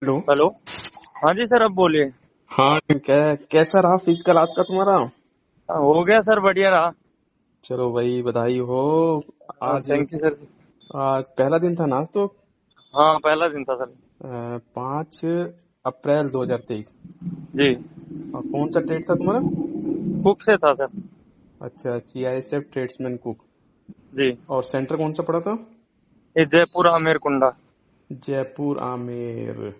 Hello. Hello. हाँ जी sir, अब बोलिए। हाँ, कैसा रहा फिजिकल आज का तुम्हारा? हो गया सर, बढ़िया रहा। चलो भाई, बधाई हो। आज थैंक यू सर। आज पहला दिन था ना आज तो। हाँ, पहला दिन था सर। 5 अप्रैल 2023। जी। और कौन सा ट्रेड था तुम्हारा? कुक से था सर। अच्छा, CISF ट्रेड्समैन कुक। जी। और सेंटर कौन सा पड़ा था? ये जयपुर आमेर कुंडा। जयपुर आमेर।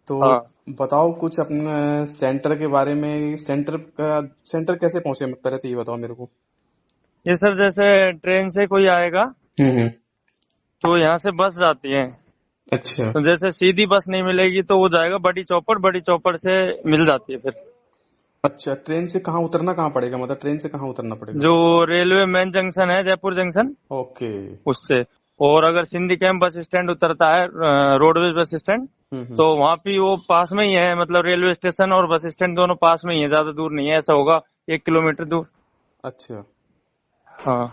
तो हाँ। बताओ कुछ अपने सेंटर के बारे में। सेंटर कैसे पहुंचे, पहले तो ये बताओ मेरे को। ये सर, जैसे ट्रेन से कोई आएगा हम्म। तो यहाँ से बस जाती है। अच्छा। तो जैसे सीधी बस नहीं मिलेगी तो वो जाएगा बड़ी चौपड़ से मिल जाती है फिर। अच्छा, ट्रेन से कहाँ उतरना, कहाँ पड़ेगा, मतलब ट्रेन से कहाँ उतरना पड़ेगा? जो रेलवे मेन जंक्शन है, जयपुर जंक्शन, ओके। उससे। और अगर सिंधी कैंप बस स्टैंड उतरता है, रोडवेज बस स्टैंड, हम्म। तो वहां भी वो पास में ही है। मतलब रेलवे स्टेशन और बस स्टैंड दोनों पास में ही है, ज्यादा दूर नहीं है। ऐसा होगा 1 किलोमीटर दूर। अच्छा, हाँ।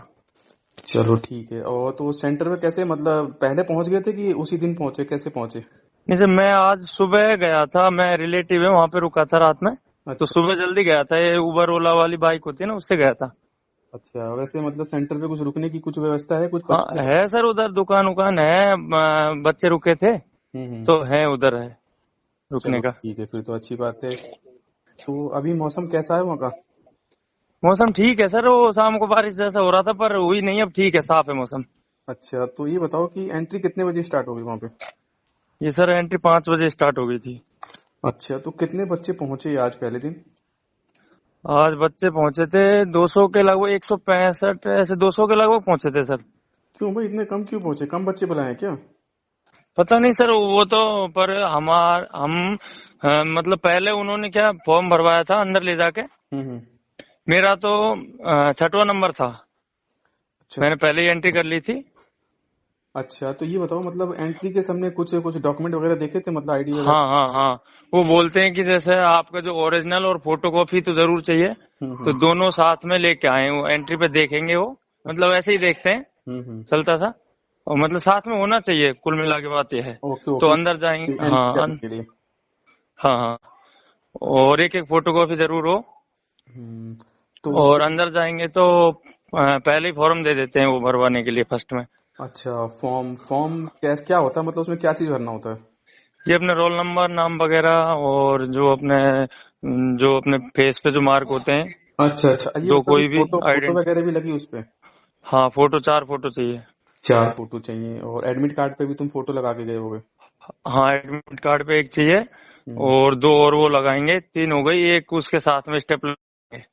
चलो ठीक है। और तो सेंटर में कैसे, मतलब पहले पहुंच गए थे कि उसी दिन पहुंचे, कैसे पहुंचे? जैसे मैं आज सुबह गया था, मैं रिलेटिव है वहां पे रुका था रात में। तो अच्छा। सुबह जल्दी गया था, ये उबर ओला वाली बाइक होती है ना, उससे गया था। अच्छा, वैसे मतलब सेंटर पे कुछ रुकने की कुछ व्यवस्था है, कुछ हाँ, परचेज? है सर, उधर दुकान उकान है। बच्चे रुके थे हम्म। तो है, उधर है रुकने चलो का। ठीक है, फिर तो अच्छी बात है। तो अभी मौसम कैसा है वहाँ का? मौसम ठीक है सर, वो शाम को बारिश जैसा हो रहा था पर हुई नहीं। अब ठीक है, साफ है मौसम। अच्छा, तो ये बताओ कि एंट्री कितने बजे स्टार्ट होगी वहाँ पे? ये सर, एंट्री 5 बजे स्टार्ट हो गई थी। अच्छा, तो कितने बच्चे पहुंचे आज पहले दिन? आज बच्चे पहुंचे थे 200 के लगभग, 165 ऐसे 200 के लगभग पहुंचे थे सर। क्यों भाई, इतने कम क्यों पहुंचे? कम बच्चे बुलाए हैं क्या? पता नहीं सर, वो तो। पर हम मतलब पहले उन्होंने क्या फॉर्म भरवाया था अंदर ले जाके। हम्म। मेरा तो 6वां नंबर था। अच्छा। मैंने पहले ही एंट्री कर ली थी। अच्छा, तो ये बताओ, मतलब एंट्री के सामने कुछ कुछ डॉक्यूमेंट वगैरह देखे थे, मतलब आईडी वगैरह? हाँ हाँ हाँ। वो बोलते हैं कि जैसे आपका जो ओरिजिनल और फोटोकॉपी तो जरूर चाहिए। तो हम्म। दोनों साथ में लेके आए, वो एंट्री पे देखेंगे वो। मतलब ऐसे ही देखते हैं, हम्म। चलता था। और मतलब साथ में होना चाहिए, कुल मिला के बात यह है। ओके तो ओके। अंदर जाएंगे, एंट्री हाँ करने के लिए। हाँ हाँ। अच्छा। और एक एक फोटोकॉपी जरूर हो। हम्म। तो और अंदर जाएंगे तो पहले ही फॉर्म दे देते हैं वो भरवाने के लिए, फर्स्ट में। अच्छा, फॉर्म फॉर्म क्या क्या होता है, मतलब उसमें क्या चीज भरना होता है? ये अपने रोल नंबर, नाम वगैरह, और जो अपने फेस पे जो मार्क होते हैं, अच्छा अच्छा, ये दो बताओ कि कोई भी फोटो फोटो आइडेंट। वगैरह भी लगी उस पे? हाँ, फोटो, 4 फोटो चाहिए। 4 फोटो चाहिए, और एडमिट कार्ड पे भी तुम फोटो लगा के गए होगे? हाँ, एडमिट कार्ड पे एक चाहिए। हम्म। और दो और वो लगाएंगे, 3 हो गई। एक उसके साथ में स्टेप लगाएंगे।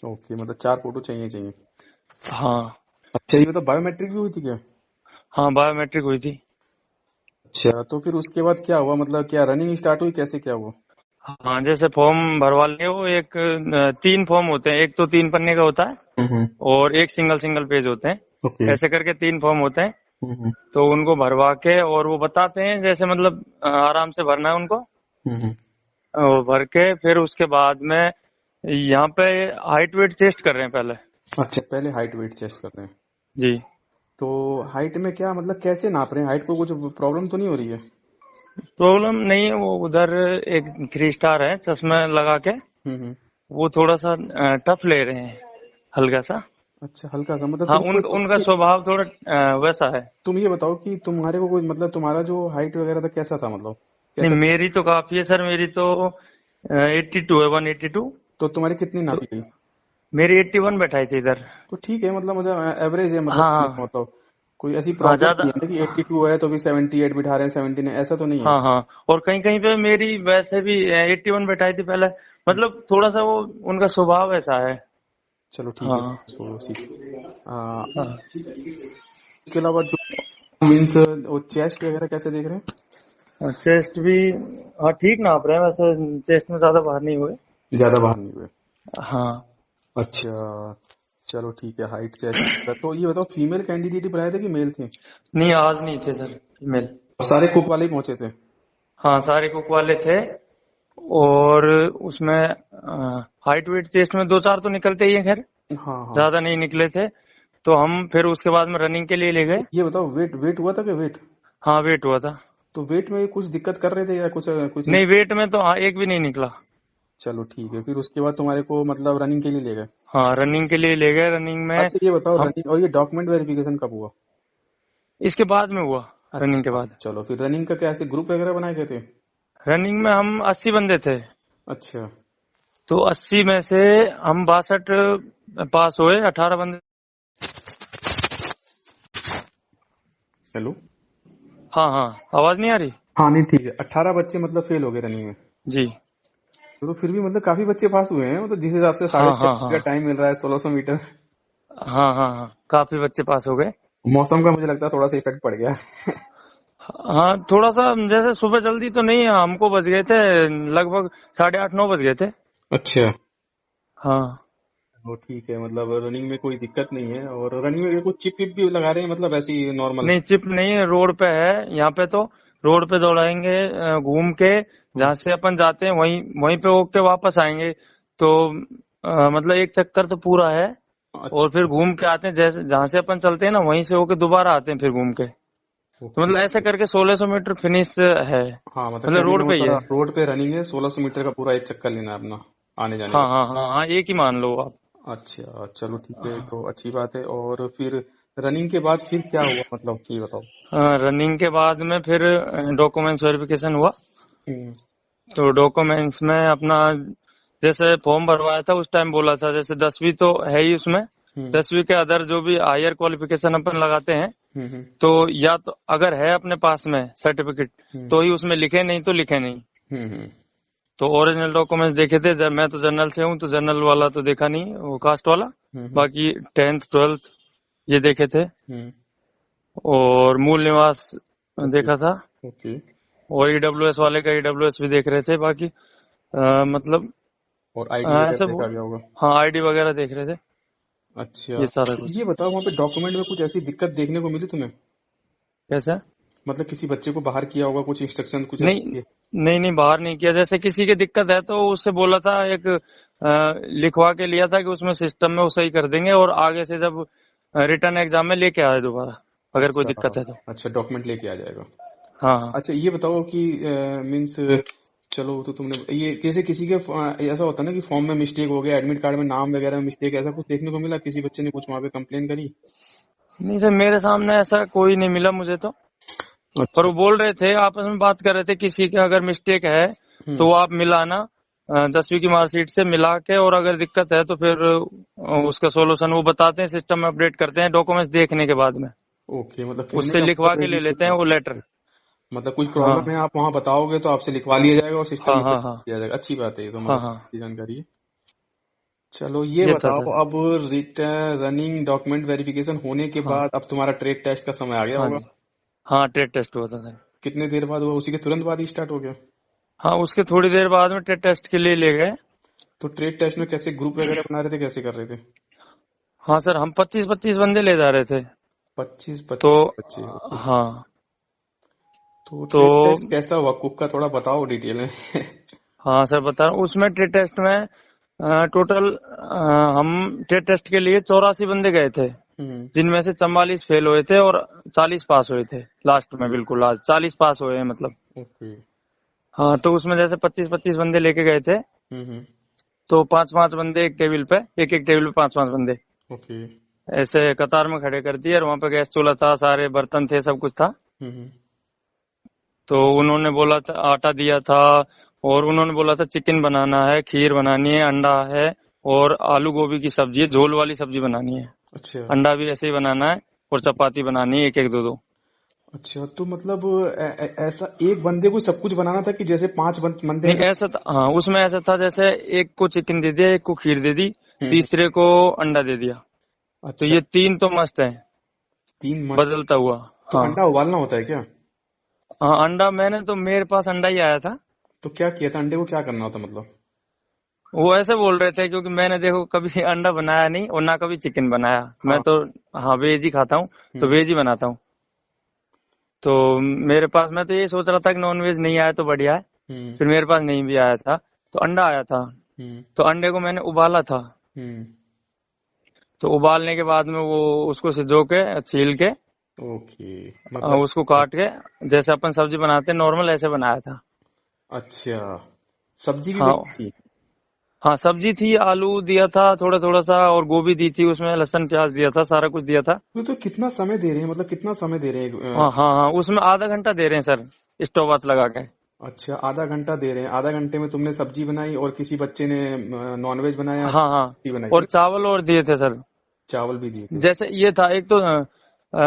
ओके, मतलब 4 फोटो चाहिए चाहिए। हाँ अच्छा, ये बताओ बायोमेट्रिक भी हुई थी क्या? हाँ, बायोमेट्रिक हुई थी। अच्छा, तो फिर उसके बाद क्या हुआ, मतलब क्या रनिंग स्टार्ट हुई, कैसे क्या हुआ? हाँ, जैसे फॉर्म भरवा लिए वो, 3 फॉर्म होते हैं। एक तो 3 पन्ने का होता है, हम्म। और एक सिंगल सिंगल पेज होते हैं। ओके। ऐसे करके 3 फॉर्म होते हैं। हम्म। तो उनको भरवा के, और वो बताते हैं जैसे, मतलब आराम से भरना है उनको। हम्म। और भर के फिर उसके बाद में यहाँ पे हाइट वेट टेस्ट कर रहे हैं पहले। अच्छा, पहले हाइट वेट चेस्ट करते हैं। जी। तो हाइट में क्या, मतलब कैसे नाप रहे हैं हाइट को, कुछ प्रॉब्लम तो नहीं हो रही है? प्रॉब्लम नहीं है, वो उधर एक 3 स्टार है चश्मा लगा के। हम्म। वो थोड़ा सा टफ ले रहे हैं, हल्का सा। अच्छा, हल्का सा, मतलब हाँ, तुम कोई उनका उनका स्वभाव थोड़ा वैसा है। तुम ये बताओ कि तुम्हारे को कोई, मतलब तुम्हारा जो हाइट वगैरह था कैसा था, मतलब नहीं, कैसा चेक? मेरी तो काफी है सर। मेरी तो 82 है, 182। तो तुम्हारी कितनी तो नापी गई? मेरी 81 बैठाई थी इधर। तो ठीक है, मतलब मुझे एवरेज है, मतलब हाँ मतलब कोई ऐसी हाँ, प्रॉब्लम ज्यादा। नहीं है ना कि 82 है तो भी 78 बिठा रहे हैं, 17 है, ऐसा तो नहीं है? हाँ हाँ। और कहीं कहीं पे मेरी वैसे भी 81 बैठाई थी पहले। मतलब थोड़ा सा वो, उनका स्वभाव ऐसा है। चलो ठीक है, हाँ छोड़ो उसी। हाँ। इसके अलावा जो मीन्स वो चेस्ट वगैरह कैसे देख रहे हैं? चेस्ट भी, हाँ ठीक नाप रहे हैं वैसे। चेस्ट में ज्यादा बाहर नहीं हुए। ज्यादा बाहर नहीं हुए? हाँ। अच्छा, चलो ठीक है, हाइट चेस्ट। तो ये बताओ, फीमेल कैंडिडेट ही बुलाए थे कि मेल थे? नहीं, आज नहीं थे सर, फीमेल। सारे कुक वाले ही पहुंचे थे? हाँ, सारे कुक वाले थे। और उसमें हाइट वेट चेस्ट में 2 4 तो निकलते ही है, खैर हाँ हाँ। ज्यादा नहीं निकले थे। तो हम फिर उसके बाद में रनिंग के लिए ले गए। ये बताओ, वेट वेट हुआ था क्या, वेट? हाँ, वेट हुआ था। तो वेट में कुछ दिक्कत कर रहे थे या कुछ कुछ नहीं, वेट में तो हाँ एक भी नहीं निकला। चलो ठीक है, फिर उसके बाद तुम्हारे को मतलब रनिंग के लिए ले गए। हाँ, रनिंग के लिए ले गए। रनिंग में अच्छा ये बताओ, हम रनिंग और ये डॉक्यूमेंट वेरिफिकेशन कब हुआ? इसके बाद में हुआ, रनिंग के अच्छा बाद। चलो, फिर रनिंग का क्या ऐसे ग्रुप वगैरह बनाए गए थे? रनिंग में हम 80 बंदे थे। अच्छा। तो 80 में से हम 62 पास हुए, 18 बंदे। हेलो। हाँ हाँ, आवाज नहीं आ रही? हाँ नहीं ठीक है, 18 बच्चे मतलब फेल हो गए रनिंग में। जी। तो फिर भी मतलब काफी बच्चे पास हुए हैं, मतलब जिस हिसाब से साढ़े हाँ छह हाँ का हाँ टाइम मिल रहा है 1600 मीटर। हाँ हाँ हाँ, काफी बच्चे पास हो गए। मौसम का मुझे लगता है थोड़ा सा इफेक्ट पड़ गया। हाँ, थोड़ा सा जैसे सुबह जल्दी तो नहीं, हमको बज गए थे लगभग 8:30 9 बज गए थे। अच्छा। हाँ। वो ठीक है, मतलब रनिंग में कोई दिक्कत नहीं है, और रनिंग में कुछ चिप विप भी लगा रहे हैं मतलब ऐसी नॉर्मल? नहीं, चिप नहीं है, रोड पे है यहाँ पे। तो रोड पे दौड़ाएंगे, घूम के जहाँ से अपन जाते हैं वहीं वहीं पे होके वापस आएंगे। तो मतलब एक चक्कर तो पूरा है। और फिर अच्छा। घूम के आते हैं, जैसे जहाँ से अपन चलते हैं ना वहीं से होके दोबारा आते हैं फिर घूम के। तो ओके। मतलब ऐसे करके 1600 मीटर फिनिश है। हाँ मतलब मतलब कहने का रोड पे ही है। मतलब रोड पे रनिंग है, 1600 मीटर का पूरा एक चक्कर लेना है अपना, आने जाने हाँ का। हाँ हाँ हाँ, एक ही मान लो आप। अच्छा चलो ठीक है, तो अच्छी बात है। और फिर रनिंग के बाद फिर क्या हुआ, मतलब ये बताओ। रनिंग के बाद में फिर डॉक्यूमेंट्स वेरिफिकेशन हुआ। हम्म। तो डॉक्यूमेंट्स में अपना जैसे फॉर्म भरवाया था उस टाइम बोला था, जैसे 10वीं तो है ही उसमें। हम्म। 10वीं के अदर जो भी हायर क्वालिफिकेशन अपन लगाते हैं, हम्म। तो या तो अगर है अपने पास में सर्टिफिकेट हम्म। तो ही उसमें लिखे, नहीं तो लिखे नहीं। हम्म। तो ओरिजिनल डॉक्यूमेंट्स देखे थे। जब मैं तो जनरल से हूँ तो जनरल वाला तो देखा नहीं, वो कास्ट वाला। हम्म। बाकी 10th 12th ये देखे थे। हम्म। और मूल निवास ओके। देखा था। ओके। और ईडब्ल्यूएस वाले का ईडब्ल्यूएस भी देख रहे थे। बाकी मतलब और आईडी वगैरह ऐसे देखा गया होगा? हाँ, आईडी वगैरह देख रहे थे, अच्छा। ये सारा ये कुछ। बताओ, वहाँ पे डॉक्यूमेंट में कुछ ऐसी दिक्कत देखने को मिली तुम्हें? कैसा? मतलब किसी बच्चे को बाहर किया होगा, कुछ इंस्ट्रक्शन कुछ नहीं ऐसे? नहीं नहीं, बाहर नहीं किया। जैसे किसी की दिक्कत है तो उससे बोला था, एक लिखवा के लिया था कि उसमें सिस्टम में वो सही कर देंगे, और आगे से जब रिटर्न एग्जाम में लेके आए दोबारा, अगर कोई अच्छा। दिक्कत है तो। अच्छा डॉक्यूमेंट लेके आ जाएगा। हाँ हाँ अच्छा ये बताओ कि मीन्स, चलो तो तुमने ये कैसे किसी के ऐसा होता है ना कि फॉर्म में मिस्टेक हो गया, एडमिट कार्ड में नाम वगैरह में मिस्टेक, ऐसा कुछ देखने को मिला? किसी बच्चे ने कुछ वहाँ पे कंप्लेन करी? नहीं सर, मेरे सामने ऐसा कोई नहीं मिला मुझे तो। पर अच्छा। वो बोल रहे थे, आपस में बात कर रहे थे, किसी के अगर मिस्टेक है तो हम्म। वो आप मिलाना 10वीं की मार्कशीट से मिला के, और अगर दिक्कत है तो फिर उसका सोल्यूशन वो बताते हैं, सिस्टम में अपडेट करते हैं डॉक्यूमेंट्स देखने के बाद में। ओके, मतलब कहने उससे का लिखवा मतलब है के ले लेते हैं कि वो लेटर। मतलब कुछ प्रॉब्लम है हाँ आप वहाँ बताओगे तो आपसे लिखवा लिया जाएगा और सिस्टम हाँ में से हाँ हाँ किया जाएगा। अच्छी बात है ये तो, हाँ मतलब हाँ, अच्छी जानकारी है। चलो ये ये था बताओ, सर। अब रनिंग डॉक्यूमेंट वेरिफिकेशन होने के हाँ बाद अब तुम्हारा ट्रेड टेस्ट का समय आ गया हाँ होगा। जी। हाँ, ट्रेड टेस्ट हुआ था सर। कितने देर बाद हुआ? उसी के तुरंत बाद ही स्टार्ट हो गया? हाँ, उसके थोड़ी देर बाद में ट्रेड टेस्ट के लिए ले गए। तो ट्रेड टेस्ट में कैसे ग्रुप वगैरह बना रहे थे, कैसे कर रहे थे? हाँ सर, हम 25-25 बंदे ले जा रहे थे। 25 तो 25 बच्चे, ओके। हाँ। तो तो ट्रेड टेस्ट कैसा हुआ, कुक का थोड़ा बताओ डिटेल में। हाँ सर, बता रहा हूँ। उसमें ट्रेड टेस्ट में टोटल हम ट्रेड टेस्ट के लिए 84 बंदे गए थे, हम्म। जिनमें से 44 फेल हुए थे और 40 पास हुए थे। लास्ट में बिल्कुल लास्ट 40 पास हुए हैं मतलब। ओके। हाँ, तो उसमें जैसे 25-25 बंदे लेके गए थे। हम्म। तो 5-5 बंदे एक टेबल पे, एक एक टेबल पे 5-5 बंदे ओके। ऐसे कतार में खड़े कर दिए। और वहां पे गैस चूल्हा था, सारे बर्तन थे, सब कुछ था। हम्म। तो उन्होंने बोला था, आटा दिया था। और उन्होंने बोला था चिकन बनाना है, खीर बनानी है, अंडा है, और आलू गोभी की सब्जी है, झोल वाली सब्जी बनानी है। अच्छा। अंडा भी ऐसे ही बनाना है, और चपाती बनानी है, एक एक दो दो। अच्छा तो मतलब ऐसा एक बंदे को सब कुछ बनाना था कि जैसे पांच बंदे हैं नहीं, तो? ऐसा था, हाँ उसमें ऐसा था, जैसे एक को चिकन दे दिया, एक को खीर दे दी, हम्म। तीसरे को अंडा दे दिया। तो अच्छा। ये तीन तो मस्त है, तीन मस्त। बदलता हुआ। तो हाँ अंडा उबालना होता है क्या? हाँ, अंडा मैंने तो, मेरे पास अंडा ही आया था। तो क्या किया था, अंडे को क्या करना होता मतलब? वो ऐसे बोल रहे थे, क्योंकि मैंने देखो कभी अंडा बनाया नहीं और ना कभी चिकन बनाया। मैं हाँ। तो हाँ वेज ही खाता हूँ, तो हम्म। वेज ही बनाता हूँ। तो मेरे पास, मैं तो ये सोच रहा था कि नॉन वेज नहीं आया तो बढ़िया है। हम्म। फिर मेरे पास नहीं भी आया था, तो अंडा आया था। हम्म। तो अंडे को मैंने उबाला था। हम्म। तो उबालने के बाद में वो उसको सिजो के छील के, ओके। मतलब उसको काट के जैसे अपन सब्जी बनाते हैं नॉर्मल ऐसे बनाया था। अच्छा, सब्जी भी बनी हाँ। थी? हाँ सब्जी थी, आलू दिया था थोड़ा थोड़ा सा, और गोभी दी थी उसमें, लहसुन प्याज दिया था, सारा कुछ दिया था। तो कितना समय दे रहे हैं, मतलब कितना समय दे रहे हैं? हाँ हाँ हाँ, उसमें आधा घंटा दे रहे हैं सर, स्टोव हाथ लगा के। अच्छा, आधा घंटा दे रहे हैं। आधा घंटे में तुमने सब्जी बनाई और किसी बच्चे ने नॉनवेज बनाया, हाँ हाँ, रोटी बनाई और है? चावल और दिए थे सर। चावल भी दिए थे? जैसे ये था एक तो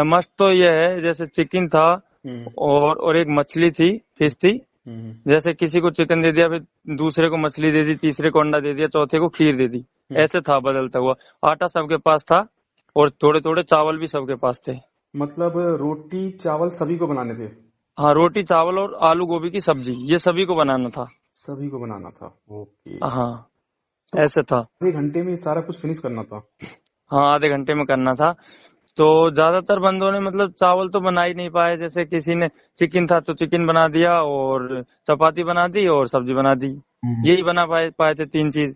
मस्त तो ये है, जैसे चिकन था, हम्म। और एक मछली थी, फिश थी। हम्म। जैसे किसी को चिकन दे दिया, फिर दूसरे को मछली दे दी, तीसरे को अंडा दे दिया, चौथे को खीर दे दी। हम्म। ऐसे था बदलता हुआ। आटा सबके पास था, और थोड़े थोड़े चावल भी सबके पास थे। मतलब रोटी चावल सभी को बनाने थे? हाँ, रोटी चावल और आलू गोभी की सब्जी, ये सभी को बनाना था। सभी को बनाना था, ओके। हाँ, तो ऐसे था। आधे घंटे में ये सारा कुछ फिनिश करना था? हाँ, आधे घंटे में करना था। तो ज्यादातर बंदों ने मतलब चावल तो बना ही नहीं पाए, जैसे किसी ने चिकन था तो चिकन बना दिया, और चपाती बना दी, और सब्जी बना दी। हम्म। यही बना पाए पाए थे तीन चीज,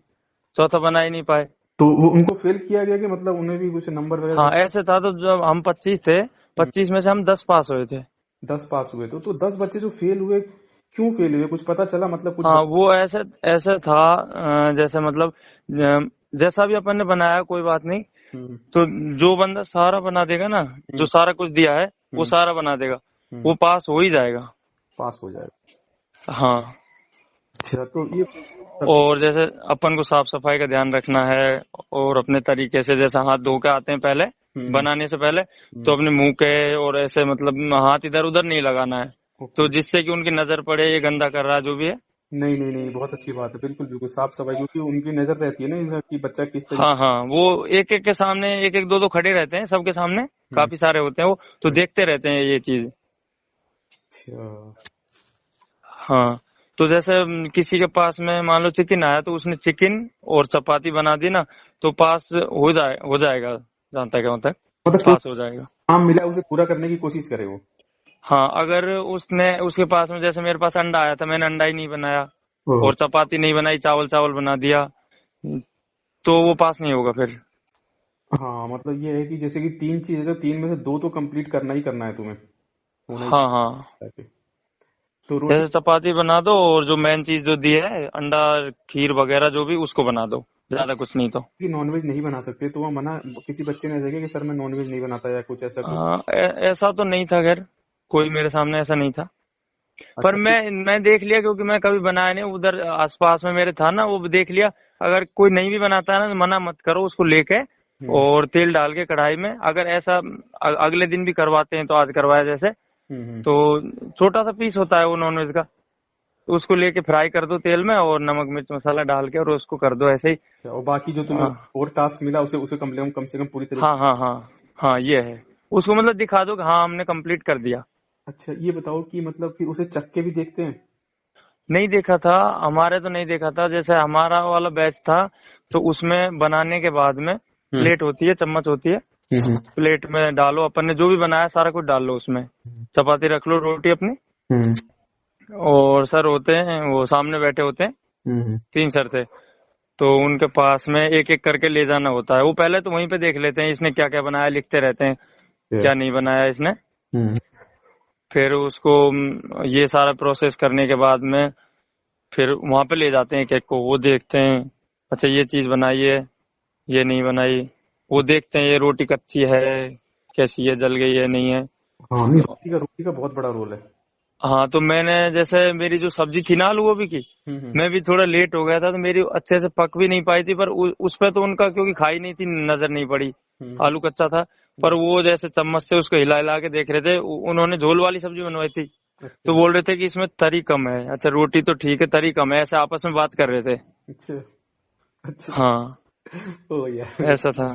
चौथा बना ही नहीं पाए। तो वो उनको फेल किया गया कि मतलब उन्हें भी कुछ नंबर वगैरह हाँ ऐसे था, तो जब हम 25 थे, हम्म, 25 में से हम 10 पास हुए थे। 10 पास हुए? तो 10 बच्चे जो फेल हुए, क्यों फेल हुए, कुछ पता चला? मतलब कुछ हाँ वो ऐसे ऐसे था, जैसे मतलब जैसा भी अपन ने बनाया कोई बात नहीं। हम्म। तो जो बंदा सारा बना देगा ना, जो हम्म। सारा कुछ दिया है वो हम्म। सारा बना देगा, हम्म। वो पास हो ही जाएगा। पास हो जाएगा? हाँ। अच्छा, तो ये सब्जी। और जैसे अपन को साफ सफाई का ध्यान रखना है, और अपने तरीके से जैसे हाथ धो के आते हैं पहले, हम्म। बनाने से पहले, तो हम्म। अपने मुंह के और ऐसे मतलब हाथ इधर उधर नहीं लगाना है, तो ओके। जिससे कि उनकी नजर पड़े ये गंदा कर रहा है जो भी है। नहीं नहीं नहीं, बहुत अच्छी बात है, बिल्कुल बिल्कुल साफ सफाई, क्योंकि उनकी नजर रहती है ना कि बच्चा किस हाँ तरीके। हाँ, वो एक एक के सामने, एक एक दो दो खड़े रहते हैं सबके सामने, हम्म। काफी सारे होते हैं वो, तो हम्म। देखते रहते हैं ये चीज। अच्छा। हाँ। तो जैसे किसी के पास में मान लो चिकन आया, तो उसने चिकन और चपाती बना दी ना, तो पास हो जाएगा, जहाँ तक है वहाँ तक मतलब जो पास हो जाएगा। काम मिला है उसे पूरा करने की कोशिश करे वो। हाँ, अगर उसने उसके पास में, जैसे मेरे पास अंडा आया था, मैंने अंडा ही नहीं बनाया, ओह। और चपाती नहीं बनाई, चावल चावल बना दिया, तो वो पास नहीं होगा फिर। हाँ, मतलब ये है कि जैसे कि 3 चीज है तो 3 में से 2 तो कंप्लीट करना ही करना है तुम्हें, होना ही हाँ हाँ, चाहिए। तो रोटी जैसे चपाती बना दो, और जो मेन चीज जो दी है अंडा, खीर वगैरह जो भी, उसको बना दो, ज्यादा कुछ नहीं तो। की नॉनवेज नहीं बना सकते तो वह मना, किसी बच्चे ने ऐसा किया कि सर मैं नॉनवेज नहीं बनाता या कुछ ऐसा कुछ? ऐसा तो नहीं था खैर, कोई मेरे सामने ऐसा नहीं था। पर अच्छा मैं देख लिया, क्योंकि मैं कभी बनाया नहीं, उधर आसपास में मेरे था ना, वो देख लिया। अगर कोई नहीं भी बनाता है ना, तो मना मत करो उसको लेके, हम्म। और तेल डाल के कढ़ाई में, अगर ऐसा अगले दिन भी करवाते हैं तो आज करवाया जैसे, हम्म। तो छोटा सा पीस होता है वो नॉनवेज का, तो उसको लेके फ्राई कर दो तेल में, और नमक मिर्च मसाला डाल के, और उसको कर दो ऐसे ही। अच्छा, और बाकी जो तुम्हें हाँ और टास्क मिला उसे उसे कम से कम पूरी हाँ तरीके। हाँ हाँ, हाँ ये है, उसको मतलब दिखा दो कि हाँ हमने कंप्लीट कर दिया। अच्छा, ये बताओ कि मतलब फिर उसे चख के भी देखते हैं? नहीं देखा था, हमारे तो नहीं देखा था, जैसे हमारा वाला बैच था, तो उसमें बनाने के बाद में हम्म। प्लेट होती है, चम्मच होती है, हम्म। प्लेट में डालो, अपन ने जो भी बनाया सारा कुछ डाल लो उसमें, चपाती रख लो, रोटी अपनी, हम्म। और सर होते हैं वो सामने बैठे होते हैं, हम्म। तीन सर थे, तो उनके पास में एक एक करके ले जाना होता है। वो पहले तो वहीं पे देख लेते हैं इसने क्या क्या बनाया, लिखते रहते हैं हम्म। क्या नहीं बनाया इसने। हम्म। फिर उसको ये सारा प्रोसेस करने के बाद में, फिर वहां पे ले जाते हैं एक एक को, वो देखते हैं, अच्छा ये चीज बनाई है, ये नहीं बनाई, वो देखते हैं ये रोटी कच्ची है, कैसी है, जल गई है नहीं है। हाँ, नहीं, रोटी का बहुत बड़ा रोल है। हाँ, तो मैंने जैसे मेरी जो सब्जी थी ना आलू गोभी की, हम्म। मैं भी थोड़ा लेट हो गया था, तो मेरी अच्छे से पक भी नहीं पाई थी, पर उस पे तो उनका क्योंकि खाई नहीं थी, नजर नहीं पड़ी, हम्म। आलू कच्चा था। पर वो जैसे चम्मच से उसको हिला हिला के देख रहे थे, उन्होंने झोल वाली सब्जी बनवाई थी, तो अच्छा। बोल रहे थे कि इसमें तरी कम है, अच्छा रोटी तो ठीक है तरी कम है, ऐसे आपस में बात कर रहे थे। अच्छा। अच्छा। हाँ, ओ यार, ऐसा था।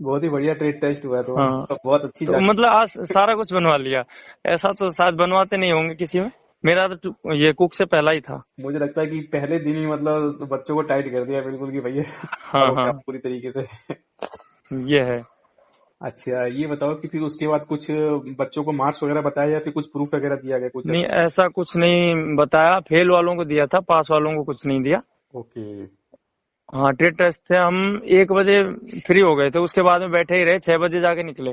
बहुत ही बढ़िया ट्रेड टेस्ट हुआ है हाँ, तुम्हारा, बहुत अच्छी तो जान। मतलब आज सारा कुछ बनवा लिया, ऐसा तो शायद बनवाते नहीं होंगे किसी में, मेरा तो ये कुक से पहला ही था। मुझे लगता है कि पहले दिन ही मतलब बच्चों को टाइट कर दिया बिल्कुल कि भैया हाँ करोगे आप हाँ, पूरी तरीके से। ये है। अच्छा, ये बताओ कि फिर उसके बाद कुछ बच्चों को मार्क्स वगैरह बताया या फिर कुछ प्रूफ वगैरह दिया गया कुछ नहीं ऐसा? ऐसा कुछ नहीं बताया, फेल वालों को दिया था, पास वालों को कुछ नहीं दिया। ओके। हाँ, ट्रेड टेस्ट थे, हम 1 बजे फ्री हो गए थे, उसके बाद में बैठे ही रहे, 6 बजे जाके निकले।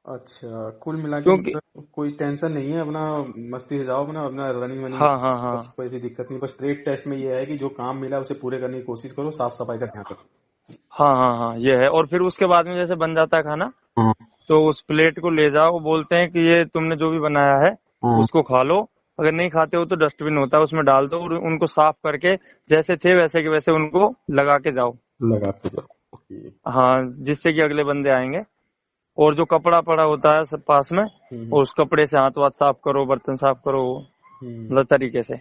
अच्छा, कुल मिला के क्योंकि मतलब कोई टेंशन नहीं है, अपना मस्ती से जाओ, अपना अपना रनिंग वनिंग, हाँ हाँ हाँ कोई ऐसी दिक्कत नहीं। बस ट्रेड टेस्ट में ये है कि जो काम मिला उसे पूरे करने की कोशिश करो, साफ सफाई का ध्यान रखो। हाँ हाँ हाँ ये है। और फिर उसके बाद में जैसे बन जाता है खाना, हाँ तो उस प्लेट को ले जाओ, वो बोलते हैं कि ये तुमने जो भी बनाया है हाँ। उसको खा लो। अगर नहीं खाते हो तो डस्टबिन होता है उसमें डाल दो, और उनको साफ करके जैसे थे वैसे के वैसे उनको लगा के जाओ। लगाते जाओ। ओके। हाँ, जिससे कि अगले बंदे आएंगे। और जो कपड़ा पड़ा होता है सब पास में, हम्म और उस कपड़े से हाथ वाथ साफ करो, बर्तन साफ करो, हम्म। मतलब तरीके से।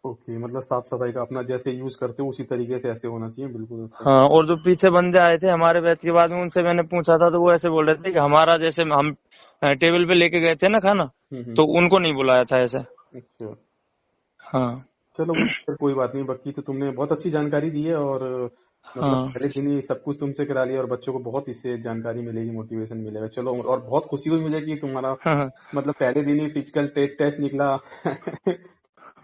ओके, मतलब साफ सफाई का अपना जैसे यूज करते हो उसी तरीके से ऐसे होना चाहिए, बिल्कुल ऐसा। हाँ, और जो पीछे बंदे आए थे हमारे बैच के बाद में, उनसे मैंने पूछा था तो वो ऐसे बोल रहे थे कि हमारा जैसे हम टेबल पे लेके गए थे ना खाना, हम्म। तो उनको नहीं बुलाया था ऐसे। अच्छा, हाँ चलो वो फिर कोई बात नहीं। बाकी तो तुमने बहुत अच्छी जानकारी दी है, और मतलब हाँ पहले दिन ही सब कुछ तुमसे करा लिया, और बच्चों को बहुत इससे जानकारी मिलेगी, मोटिवेशन मिलेगा। चलो, और बहुत खुशी हुई मुझे कि तुम्हारा हाँ मतलब पहले दिन ही फिजिकल टेस्ट निकला।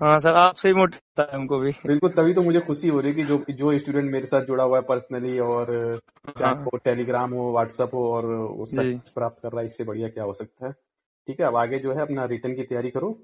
हाँ सर, आपसे ही मोटिव है हमको भी। बिल्कुल, तभी तो मुझे खुशी हो रही है कि जो जो स्टूडेंट मेरे साथ जुड़ा हुआ है पर्सनली, और चाहे हाँ वो टेलीग्राम हो, व्हाट्सएप हो, और वो जी। सक्सेस प्राप्त कर रहा है, इससे बढ़िया क्या हो सकता है। ठीक है, अब आगे जो है अपना रिटर्न की तैयारी करो।